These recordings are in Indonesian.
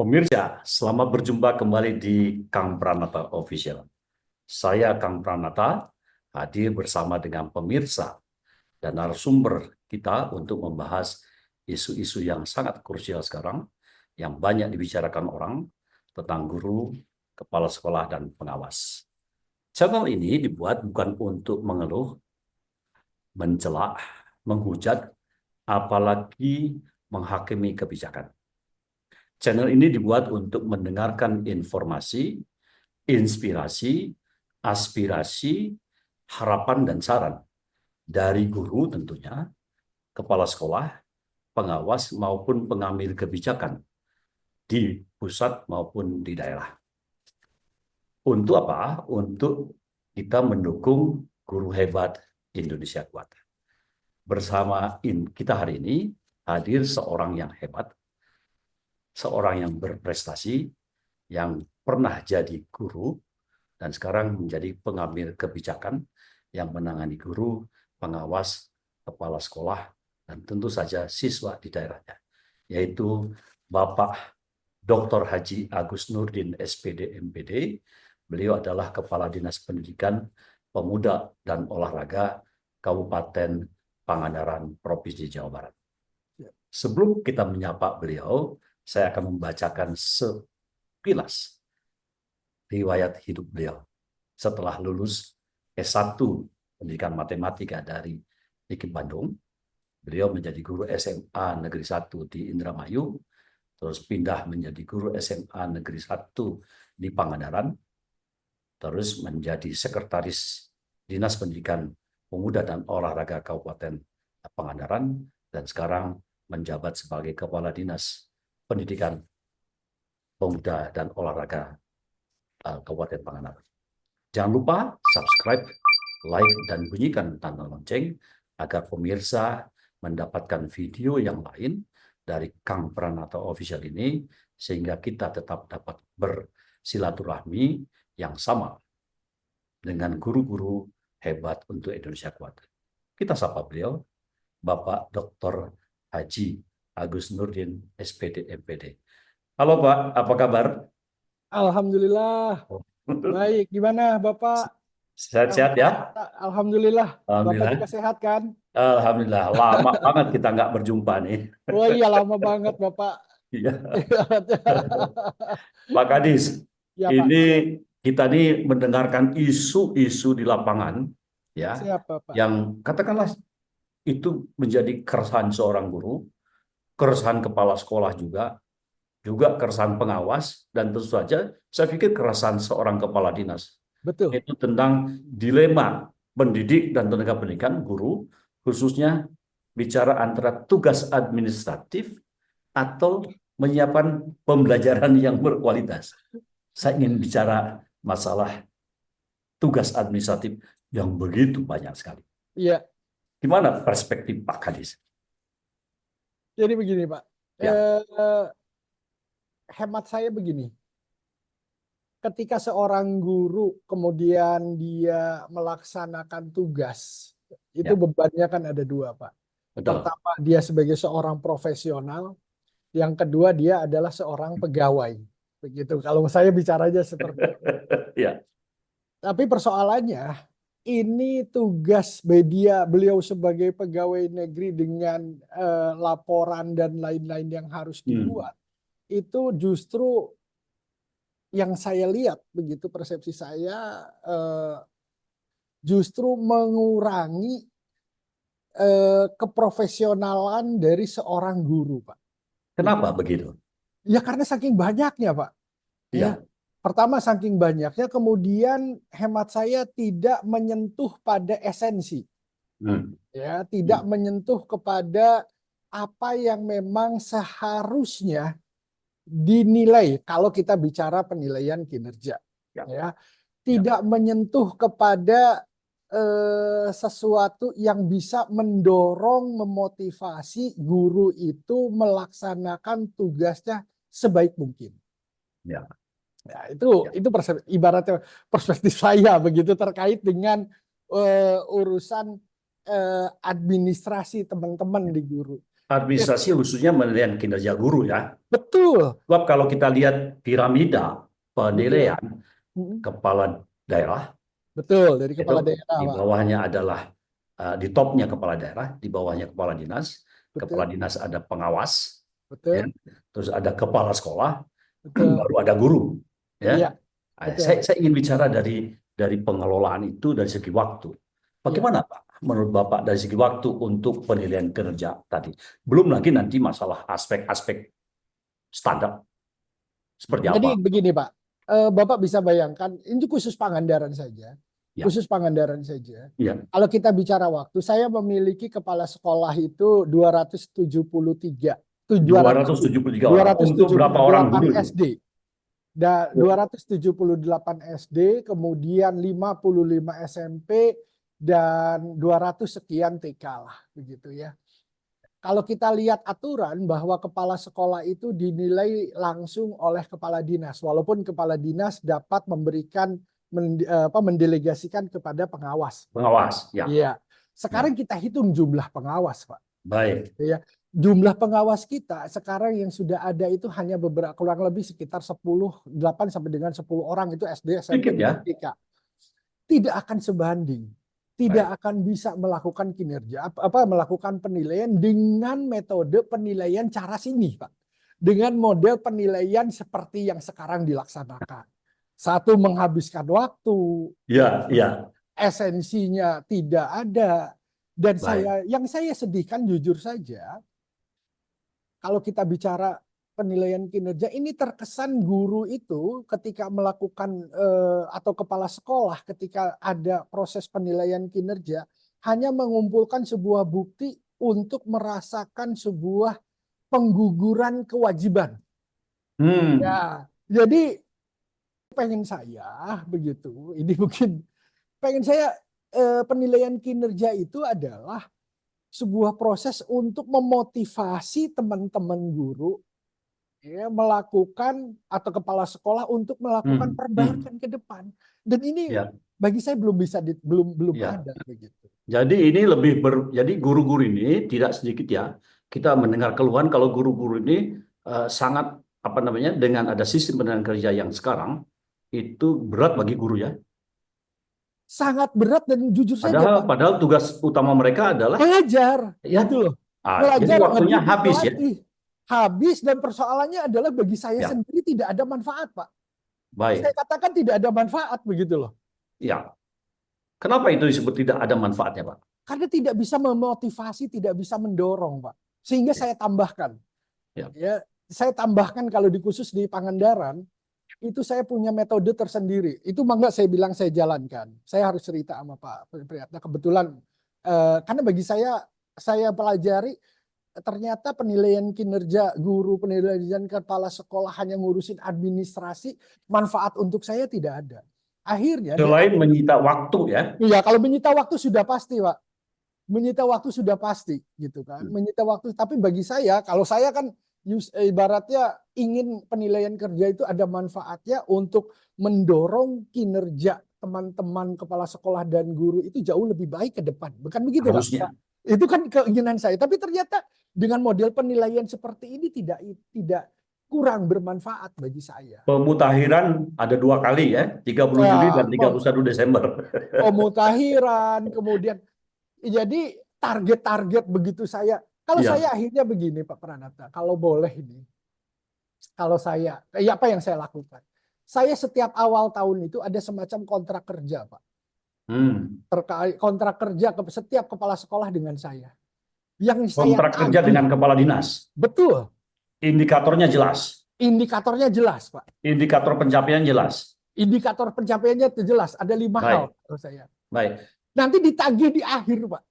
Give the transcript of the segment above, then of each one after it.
Pemirsa, selamat berjumpa kembali di Kang Pranata Official. Saya Kang Pranata hadir bersama dengan pemirsa dan narasumber kita untuk membahas isu-isu yang sangat krusial sekarang, yang banyak dibicarakan orang tentang guru, kepala sekolah, dan pengawas. Channel ini dibuat bukan untuk mengeluh, mencela, menghujat, apalagi menghakimi kebijakan. Channel ini dibuat untuk mendengarkan informasi, inspirasi, aspirasi, harapan, dan saran dari guru tentunya, kepala sekolah, pengawas, maupun pengambil kebijakan di pusat maupun di daerah. Untuk apa? Untuk kita mendukung guru hebat Indonesia kuat. Bersama kita hari ini hadir seorang yang hebat, seorang yang berprestasi, yang pernah jadi guru, dan sekarang menjadi pengambil kebijakan yang menangani guru, pengawas, kepala sekolah, dan tentu saja siswa di daerahnya, yaitu Bapak Dr. Haji Agus Nurdin, SPD, MPD. Beliau adalah Kepala Dinas Pendidikan, Pemuda, dan Olahraga Kabupaten Pangandaran, Provinsi Jawa Barat. Sebelum kita menyapa beliau, saya akan membacakan sekilas riwayat hidup beliau. Setelah lulus S1 Pendidikan Matematika dari IKIP Bandung, beliau menjadi guru SMA Negeri 1 di Indramayu, terus pindah menjadi guru SMA Negeri 1 di Pangandaran, terus menjadi sekretaris Dinas Pendidikan Pemuda dan Olahraga Kabupaten Pangandaran, dan sekarang menjabat sebagai Kepala Dinas Pendidikan Pemuda dan Olahraga Kabupaten Pangandaran. Jangan lupa subscribe, like, dan bunyikan tanda lonceng agar pemirsa mendapatkan video yang lain dari Kang Pranata Official ini, sehingga kita tetap dapat bersilaturahmi yang sama dengan guru-guru hebat untuk Indonesia kuat. Kita sapa beliau, Bapak Dr. Haji Agus Nurdin, SPD, MPD. Halo Pak, apa kabar? Alhamdulillah. Baik, gimana Bapak? Sehat-sehat ya? Alhamdulillah. Bapak Alhamdulillah. juga sehat kan? Alhamdulillah, lama banget kita nggak berjumpa nih. Oh iya, lama banget Bapak. Iya. Pak Kadis, Ya Pak. ini kita nih mendengarkan isu-isu di lapangan, ya, Siap Bapak. yang katakanlah itu menjadi keresahan seorang guru, keresahan kepala sekolah juga keresahan pengawas, dan tentu saja saya pikir keresahan seorang kepala dinas. Betul. Itu tentang dilema pendidik dan tenaga pendidikan, guru, khususnya bicara antara tugas administratif atau menyiapkan pembelajaran yang berkualitas. Saya ingin bicara masalah tugas administratif yang begitu banyak sekali. Iya. Gimana perspektif Pak Kadis? Jadi begini Pak. Ya. Hemat saya begini. Ketika seorang guru kemudian dia melaksanakan tugas, itu Ya. bebannya kan ada dua Pak. Betul. Pertama, dia sebagai seorang profesional. Yang kedua, dia adalah seorang pegawai. Begitu. Kalau saya bicaranya seperti itu. Ya. Tapi persoalannya, ini tugas beliau sebagai pegawai negeri dengan laporan dan lain-lain yang harus dibuat. Itu justru yang saya lihat, begitu persepsi saya, justru mengurangi keprofesionalan dari seorang guru, Pak. Kenapa begitu? Ya karena saking banyaknya, Pak. Ya. Pertama saking banyaknya, kemudian hemat saya tidak menyentuh pada esensi. Ya, tidak menyentuh kepada apa yang memang seharusnya dinilai kalau kita bicara penilaian kinerja. Ya. Tidak menyentuh kepada sesuatu yang bisa mendorong, memotivasi guru itu melaksanakan tugasnya sebaik mungkin. Ya. Ya, itu ibaratnya perspektif saya begitu terkait dengan urusan administrasi teman-teman di guru. Administrasi khususnya penilaian kinerja guru ya. Betul, Sebab kalau kita lihat piramida betul. penilaian Mm, kepala daerah, betul, dari itu kepala daerah, di Pak. bawahnya adalah di topnya kepala daerah, di bawahnya kepala Betul, dinas ada pengawas, ya, betul, terus ada kepala sekolah, betul. baru ada guru, ya. Iya, Nah, betul. saya ingin bicara dari pengelolaan itu dari segi waktu. Iya. Bagaimana Pak? Menurut Bapak dari segi waktu untuk penilaian kinerja tadi. Belum lagi nanti masalah aspek-aspek standar seperti Jadi apa? begini Pak, Bapak bisa bayangkan, ini khusus Pangandaran saja. Ya, Khusus Pangandaran saja. ya. Kalau kita bicara waktu, saya memiliki kepala sekolah itu 273, tuh 273 orang. Untuk berapa orang 278 guru itu? SD. 278 SD, kemudian 55 SMP, dan 200 sekian TK lah, begitu ya. Kalau kita lihat aturan bahwa kepala sekolah itu dinilai langsung oleh kepala dinas, walaupun kepala dinas dapat memberikan mendelegasikan kepada pengawas. Pengawas, ya. Iya. Ya, Sekarang kita hitung jumlah pengawas, Pak. baik. Ya. Jumlah pengawas kita sekarang yang sudah ada itu hanya beberapa, kurang lebih sekitar 8 sampai dengan 10 orang, itu SD, SMP, Sedikit dan ya. TK. Tidak akan sebanding, tidak Baik. akan bisa melakukan kinerja melakukan penilaian dengan metode penilaian cara sini, Pak. Dengan model penilaian seperti yang sekarang dilaksanakan. Satu, menghabiskan waktu, Ya, ya. esensinya tidak ada. Dan Baik. yang saya sedihkan jujur saja, kalau kita bicara penilaian kinerja, ini terkesan guru itu ketika melakukan atau kepala sekolah ketika ada proses penilaian kinerja hanya mengumpulkan sebuah bukti untuk merasakan sebuah pengguguran kewajiban. Hmm. Ya, jadi pengen saya begitu, ini mungkin pengen saya penilaian kinerja itu adalah sebuah proses untuk memotivasi teman-teman guru ya, melakukan atau kepala sekolah untuk melakukan Hmm. Hmm. perbaikan ke depan. Dan ini Ya, bagi saya belum bisa belum ya. ada begitu. Jadi ini jadi guru-guru ini tidak sedikit ya. Kita mendengar keluhan kalau guru-guru ini sangat apa namanya dengan ada sistem pendidikan kerja yang sekarang itu berat bagi guru ya. Sangat berat dan jujur saja Padahal Pak, padahal tugas utama mereka adalah mengajar ya. gitu loh. Jadi Belajar, waktunya ngedidik, habis ya. melatih. Habis, dan persoalannya adalah bagi saya Ya, sendiri tidak ada manfaat, Pak. Saya baik. katakan tidak ada manfaat begitu loh. Ya. Kenapa itu disebut tidak ada manfaatnya, Pak? Karena tidak bisa memotivasi, tidak bisa mendorong, Pak. Sehingga Ya, saya tambahkan, ya. ya, saya tambahkan kalau di khusus di Pangandaran, itu saya punya metode tersendiri. Itu mangga saya bilang saya jalankan. Saya harus cerita sama Pak Priyatna. Kebetulan, karena bagi saya pelajari, ternyata penilaian kinerja guru, penilaian kepala sekolah hanya ngurusin administrasi, manfaat untuk saya tidak ada. Akhirnya di Selain menyita waktu ya. ya, kalau menyita waktu sudah pasti, Pak. Menyita waktu sudah pasti, gitu kan. Menyita waktu, tapi bagi saya, kalau saya kan ibaratnya ingin penilaian kerja itu ada manfaatnya untuk mendorong kinerja teman-teman kepala sekolah dan guru itu jauh lebih baik ke depan. Bukan begitu, Pak? Harusnya. Itu kan keinginan saya. Tapi ternyata dengan model penilaian seperti ini tidak kurang bermanfaat bagi saya. Pemutakhiran ada 2 kali ya, 30 Juli Ya, dan 31 Desember. pemutakhiran, kemudian jadi target-target begitu saya. Kalau Iya. saya akhirnya begini Pak Pranata, kalau boleh ini, kalau saya, ya apa yang saya lakukan? Saya setiap awal tahun itu ada semacam kontrak kerja Pak. Hmm. Terkait kontrak kerja ke setiap kepala sekolah dengan saya. Yang saya Kontrak kerja tagih, dengan kepala dinas. betul, Indikatornya jelas. indikatornya jelas Pak. Indikator pencapaian jelas. Indikator pencapaiannya itu jelas, ada 5 hal Baik. menurut saya. Baik. Nanti ditagih di akhir Pak.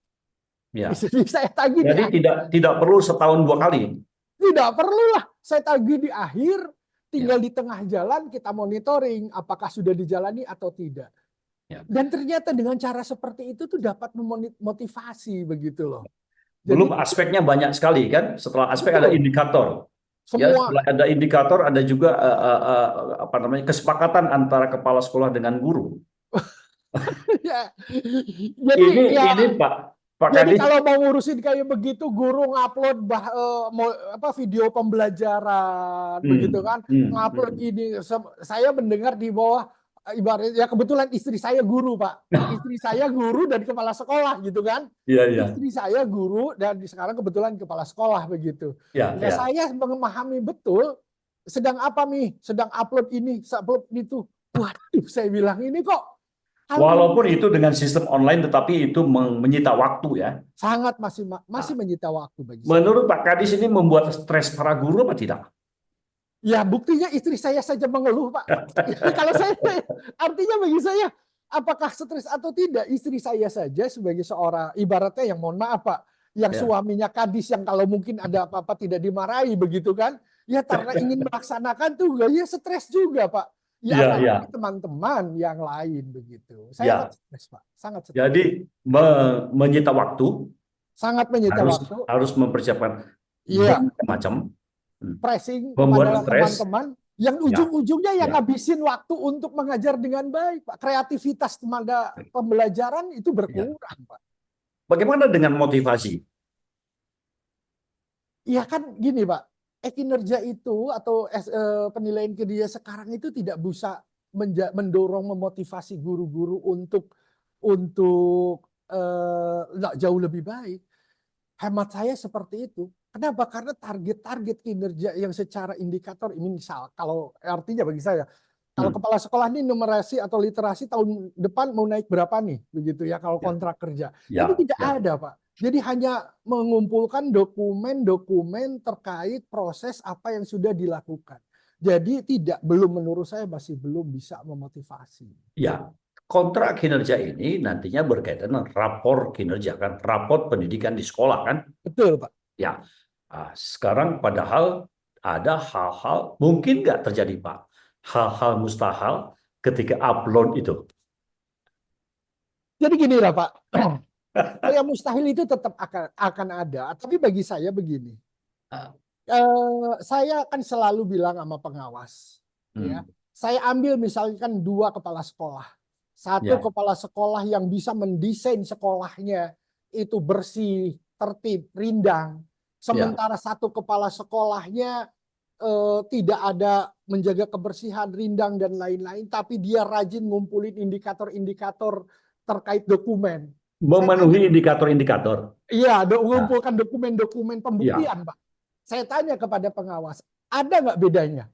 Ya. Saya tagih di Jadi akhir. tidak perlu setahun 2 kali. Tidak perlulah saya tagih di akhir, tinggal Ya. di tengah jalan kita monitoring apakah sudah dijalani atau tidak. Ya. Dan ternyata dengan cara seperti itu tuh dapat memotivasi begitu loh. Belum Jadi aspeknya banyak sekali kan. Setelah aspek ada betul, indikator. Ya, semua setelah ada indikator ada juga apa namanya kesepakatan antara kepala sekolah dengan guru. ya. Jadi Ini ya Pak, Pak Jadi Kadis. kalau mau ngurusin kayak begitu, guru ngupload video pembelajaran, begitu Hmm, kan? hmm, Ngupload hmm. ini, saya mendengar di bawah, ibaratnya ya kebetulan istri saya guru, Pak. Istri saya guru dan kepala sekolah, gitu kan? Iya, iya, Istri saya guru dan sekarang kebetulan kepala sekolah, begitu. iya, Ya iya. saya memahami betul. Sedang apa nih? Sedang upload ini, upload itu. Waduh, saya bilang ini kok kalau Walaupun ngurusin itu dengan sistem online, tetapi itu menyita waktu ya. sangat masih Nah, menyita waktu bagi saya. menurut Pak Kadis ini membuat stres para guru apa tidak? Ya buktinya istri saya saja mengeluh, Pak. Kalau saya, artinya bagi saya, apakah stres atau tidak, istri saya saja sebagai seorang, ibaratnya yang mohon maaf Pak, yang Ya, suaminya kadis, yang kalau mungkin ada apa-apa tidak dimarahi begitu kan, ya karena ingin melaksanakan tugas, ya stres juga Pak. Ya iya, iya, apalagi teman-teman yang lain begitu. Saya sangat ya. stres Pak, sangat stres. Jadi menyita waktu, Sangat menyita harus waktu. harus mempersiapkan Iya, bermacam, pressing membuat kepada stres. teman-teman yang Ya, ujung-ujungnya yang ya. ngabisin waktu untuk mengajar dengan baik, Pak. Kreativitas pada pembelajaran itu Ya. berkurang, Pak. Bagaimana dengan motivasi? Iya kan gini, Pak. Kinerja itu atau penilaian kinerja sekarang itu tidak bisa mendorong memotivasi guru-guru untuk jauh lebih baik. Hemat saya seperti itu. Kenapa? Karena target-target kinerja yang secara indikator ini, misal kalau artinya bagi saya, kalau Hmm. kepala sekolah ini numerasi atau literasi tahun depan mau naik berapa nih, begitu ya kalau Ya, kontrak kerja. Ini ya, tidak ya. ada, Pak. Jadi hanya mengumpulkan dokumen-dokumen terkait proses apa yang sudah dilakukan. Jadi belum, menurut saya masih belum bisa memotivasi. Ya, kontrak kinerja ini nantinya berkaitan dengan rapor kinerja kan, rapor pendidikan di sekolah kan. Betul, Pak. Ya, sekarang padahal ada hal-hal mungkin nggak terjadi Pak, hal-hal mustahil ketika upload itu. Jadi gini lah, Pak. Hal yang mustahil itu tetap akan ada. Tapi bagi saya begini. Ah, Saya akan selalu bilang sama pengawas, ya. hmm, Saya ambil misalkan dua kepala sekolah, satu ya, kepala sekolah yang bisa mendesain sekolahnya itu bersih, tertib, rindang, ya, sementara satu kepala sekolahnya tidak ada menjaga kebersihan, rindang dan lain-lain, tapi dia rajin ngumpulin indikator-indikator terkait dokumen. Saya tanya, memenuhi indikator-indikator. iya, Nah, mengumpulkan dokumen-dokumen ya, pembuktian, Pak. Saya tanya kepada pengawas, ada nggak bedanya?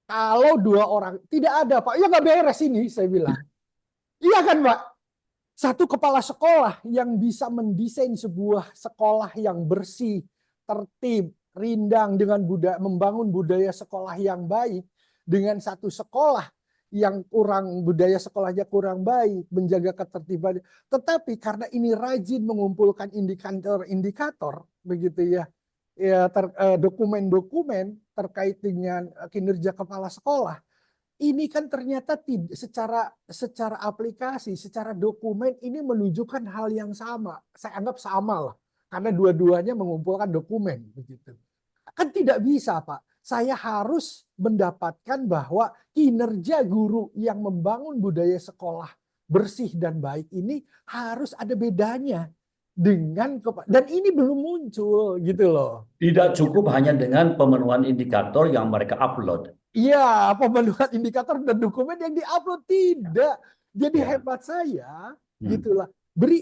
Kalau dua orang, tidak ada, Pak. Ya nggak beres ini, saya bilang. Iya kan, Pak? Satu kepala sekolah yang bisa mendesain sebuah sekolah yang bersih, tertib, rindang dengan membangun budaya sekolah yang baik, dengan satu sekolah yang budaya sekolahnya kurang baik, menjaga ketertiban. Tetapi karena ini rajin mengumpulkan indikator-indikator, begitu ya, dokumen-dokumen terkait dengan kinerja kepala sekolah. Ini kan ternyata secara aplikasi, secara dokumen ini menunjukkan hal yang sama. Saya anggap sama lah, karena dua-duanya mengumpulkan dokumen begitu. Kan tidak bisa, Pak. Saya harus mendapatkan bahwa kinerja guru yang membangun budaya sekolah bersih dan baik ini harus ada bedanya dan ini belum muncul gitu loh. tidak cukup hanya dengan pemenuhan indikator yang mereka upload. Iya, pemenuhan indikator dan dokumen yang diupload tidak. Jadi Ya, hemat saya, hmm. gitulah.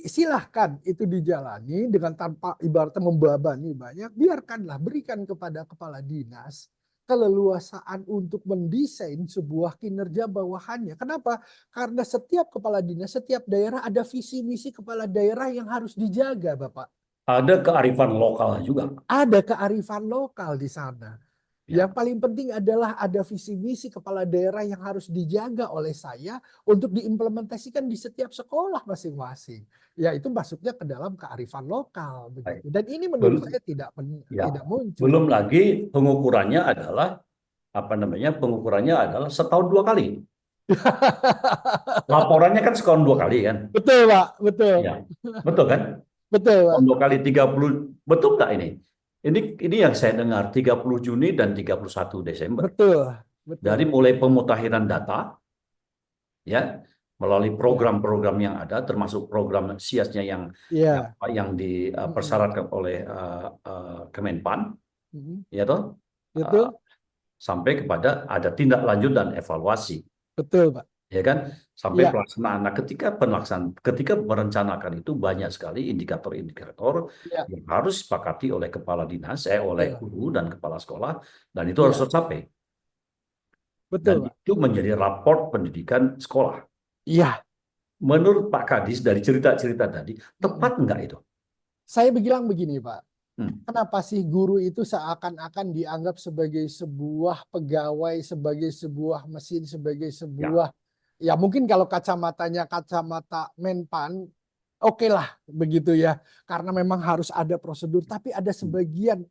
Silahkan itu dijalani dengan tanpa ibaratnya membebani banyak. Biarkanlah, berikan kepada kepala dinas keleluasaan untuk mendesain sebuah kinerja bawahannya. Kenapa? Karena setiap kepala dinas, setiap daerah ada visi misi kepala daerah yang harus dijaga, Bapak. Ada kearifan lokal juga. Ada kearifan lokal di sana. Yang Ya, paling penting adalah ada visi misi kepala daerah yang harus dijaga oleh saya untuk diimplementasikan di setiap sekolah masing-masing. Ya itu masuknya ke dalam kearifan lokal baik. begitu. Dan ini menurut Bel- saya ya. tidak muncul. Belum lagi pengukurannya adalah apa namanya? Pengukurannya adalah setahun dua kali. Laporannya kan setahun dua kali kan? Betul, Pak. Betul. Ya, betul kan? Betul, Pak. Setahun dua kali 30, betul nggak ini? Ini yang saya dengar 30 Juni dan 31 Desember. Betul. Betul. Dari mulai pemutahiran data, ya, melalui Ya, program-program yang ada, termasuk program SIAS-nya ya. yang Mm-mm. dipersyaratkan oleh Kemenpan, Mm-mm. ya toh, Uh, Betul, sampai kepada ada tindak lanjut dan evaluasi, betul, Pak. ya kan, sampai Ya, pelaksanaan. Nah, ketika merencanakan itu banyak sekali indikator-indikator ya, yang harus disepakati oleh kepala dinas, oleh betul. guru dan kepala sekolah, dan itu harus Ya, tercapai. Dan betul, Pak. itu menjadi raport pendidikan sekolah. Iya. Menurut Pak Kadis dari cerita-cerita tadi, Mm-mm. tepat enggak itu? Saya bilang begini, Pak. Hmm. Kenapa sih guru itu seakan-akan dianggap sebagai sebuah pegawai, sebagai sebuah mesin, sebagai Ya, sebuah, ya mungkin kalau kacamatanya kacamata Menpan, oke lah begitu ya. Karena memang harus ada prosedur. Tapi ada hmm. sebagian,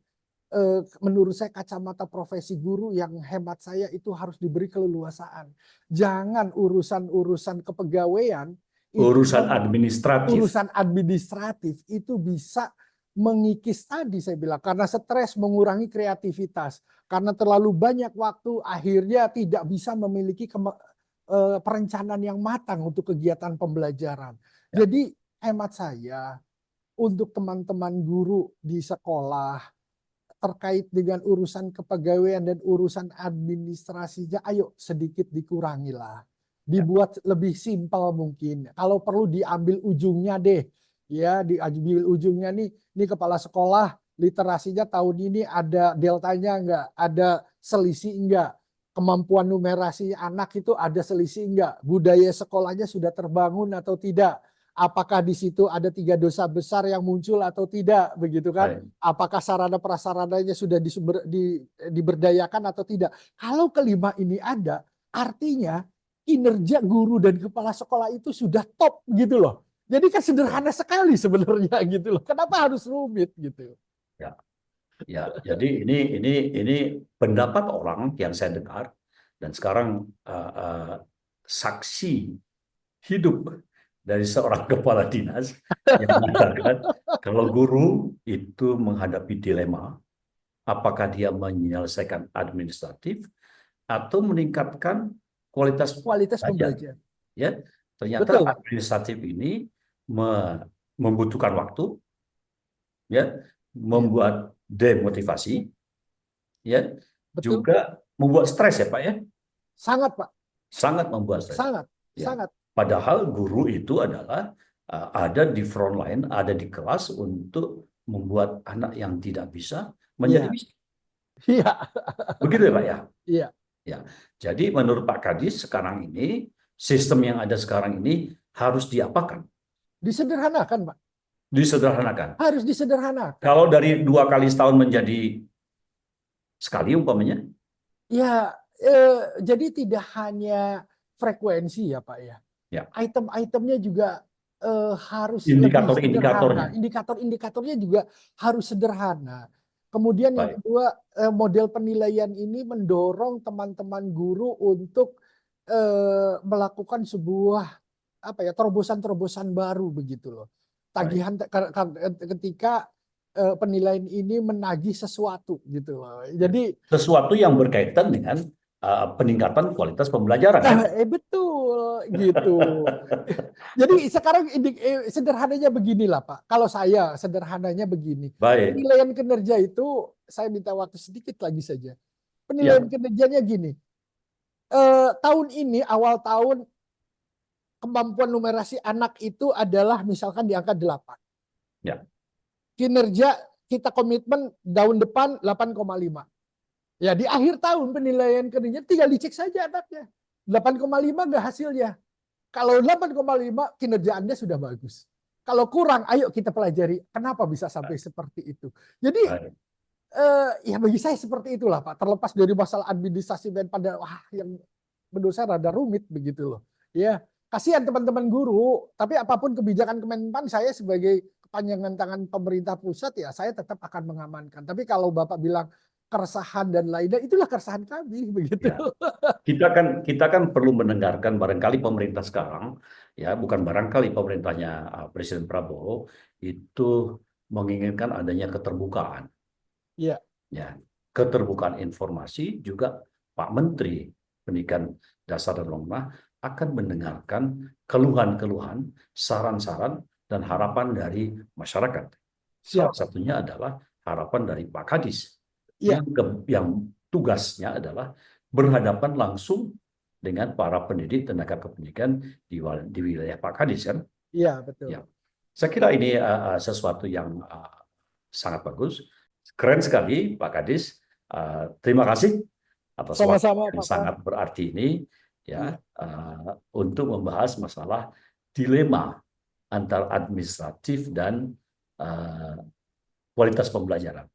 menurut saya kacamata profesi guru yang hemat saya itu harus diberi keleluasaan. Jangan urusan-urusan kepegawaian itu Urusan administratif. urusan administratif itu bisa mengikis tadi saya bilang karena stres mengurangi kreativitas karena terlalu banyak waktu akhirnya tidak bisa memiliki perencanaan yang matang untuk kegiatan pembelajaran. Ya. Jadi hemat saya untuk teman-teman guru di sekolah terkait dengan urusan kepegawaian dan urusan administrasinya, ayo sedikit dikurangilah. Ya. Dibuat lebih simpel mungkin. Kalau perlu diambil ujungnya deh. Ya, diambil ujungnya nih, ini kepala sekolah literasinya tahun ini ada deltanya enggak, ada selisih enggak, kemampuan numerasi anak itu ada selisih enggak, budaya sekolahnya sudah terbangun atau tidak, apakah di situ ada 3 dosa besar yang muncul atau tidak, begitu kan? Baik. Apakah sarana prasarananya sudah diberdayakan atau tidak. Kalau kelima ini ada, artinya kinerja guru dan kepala sekolah itu sudah top gitu loh. Jadi kan sederhana sekali sebenarnya gitu loh. Kenapa harus rumit gitu? Ya. Ya. Jadi ini pendapat orang yang saya dengar dan sekarang saksi hidup dari seorang kepala dinas yang mengatakan kalau guru itu menghadapi dilema apakah dia menyelesaikan administratif atau meningkatkan kualitas Kualitas belajar. pembelajaran. Ya, ternyata Betul, Pak. administratif ini membutuhkan waktu, ya, Iya, membuat demotivasi, ya, betul. juga membuat stres ya Pak ya, Sangat, Pak. sangat membuat stres. Sangat, Ya, sangat. padahal guru itu adalah ada di front line, ada di kelas untuk membuat anak yang tidak bisa menjadi Iya, bisa. iya, Begitu ya Pak ya. iya. Ya, jadi menurut Pak Kadis sekarang ini sistem yang ada sekarang ini harus diapakan? Disederhanakan, Pak. Disederhanakan. Harus disederhanakan. Kalau dari 2 kali setahun menjadi sekali umpamanya, Ya, jadi tidak hanya frekuensi ya Pak ya. ya, Item-itemnya juga harus lebih indikator-indikatornya. sederhana. Indikator-indikatornya juga harus sederhana. Kemudian yang Baik. kedua, model penilaian ini mendorong teman-teman guru untuk melakukan sebuah apa ya terobosan-terobosan baru begitu loh. Baik. Tagihan ketika penilaian ini menagih sesuatu gitu loh. Ya. Jadi Sesuatu yang berkaitan dengan peningkatan kualitas pembelajaran kan? betul gitu. Jadi sekarang sederhananya beginilah Pak. Kalau saya sederhananya begini. Baik. Penilaian kinerja itu saya minta waktu sedikit lagi saja. Penilaian Ya, kinerjanya gini. Tahun ini awal tahun kemampuan numerasi anak itu adalah misalkan di angka 8. ya, Kinerja kita komitmen tahun depan 8,5. Ya di akhir tahun penilaian kinerja tinggal dicek saja anaknya. 8,5 nggak hasilnya. Kalau 8,5 kinerja Anda sudah bagus. Kalau kurang, ayo kita pelajari kenapa bisa sampai seperti itu. Jadi baik. ya bagi saya seperti itulah Pak. Terlepas dari masalah administrasi dan pada yang menurut saya rada rumit begitu loh. Ya, kasihan teman-teman guru. Tapi apapun kebijakan Kemenpan, saya sebagai kepanjangan tangan pemerintah pusat ya saya tetap akan mengamankan. Tapi kalau Bapak bilang keresahan dan lainnya, itulah keresahan kami begitu. Ya. Kita kan perlu mendengarkan barangkali pemerintah sekarang, ya, bukan barangkali pemerintahnya Presiden Prabowo itu menginginkan adanya keterbukaan. Ya, Ya, keterbukaan informasi juga Pak Menteri Pendidikan Dasar dan Menengah akan mendengarkan keluhan-keluhan, saran-saran, dan harapan dari masyarakat. Salah Siap. satunya adalah harapan dari Pak Kadis Iya, yang tugasnya adalah berhadapan langsung dengan para pendidik tenaga kependidikan di wilayah Pak Kadis kan. iya betul. Ya, saya kira ini sesuatu yang sangat bagus, keren sekali Pak Kadis. Terima kasih atas waktu Sama-sama yang Pak Pram. sangat berarti ini ya Iya. untuk membahas masalah dilema antara administratif dan uh, kualitas pembelajaran.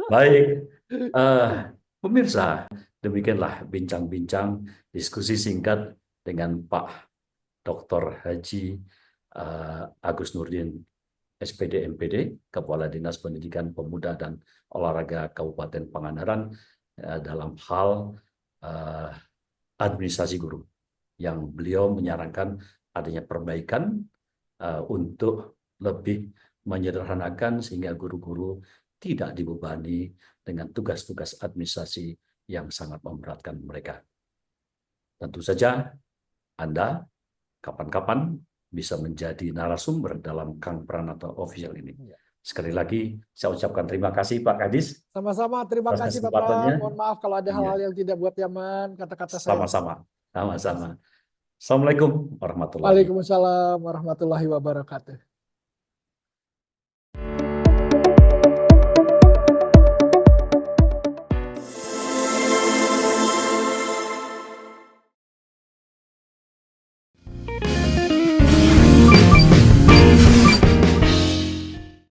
Baik, eh, pemirsa, demikianlah bincang-bincang diskusi singkat dengan Pak Dr. Haji Agus Nurdin, SPD MPD, Kepala Dinas Pendidikan Pemuda dan Olahraga Kabupaten Pangandaran dalam hal eh, administrasi guru, yang beliau menyarankan adanya perbaikan untuk lebih menyederhanakan sehingga guru-guru tidak dibebani dengan tugas-tugas administrasi yang sangat memberatkan mereka. Tentu saja Anda kapan-kapan bisa menjadi narasumber dalam Kang Pranata Official ini. Iya. Sekali lagi saya ucapkan terima kasih Pak Kadis Sama-sama, terima atas kasih Pak Pram. kesempatannya. Mohon maaf kalau ada Iya, hal-hal yang tidak buat nyaman, kata-kata saya. sama-sama. Terima Sama-sama. kasih. Assalamualaikum warahmatullahi Waalaikumsalam warahmatullahi wabarakatuh.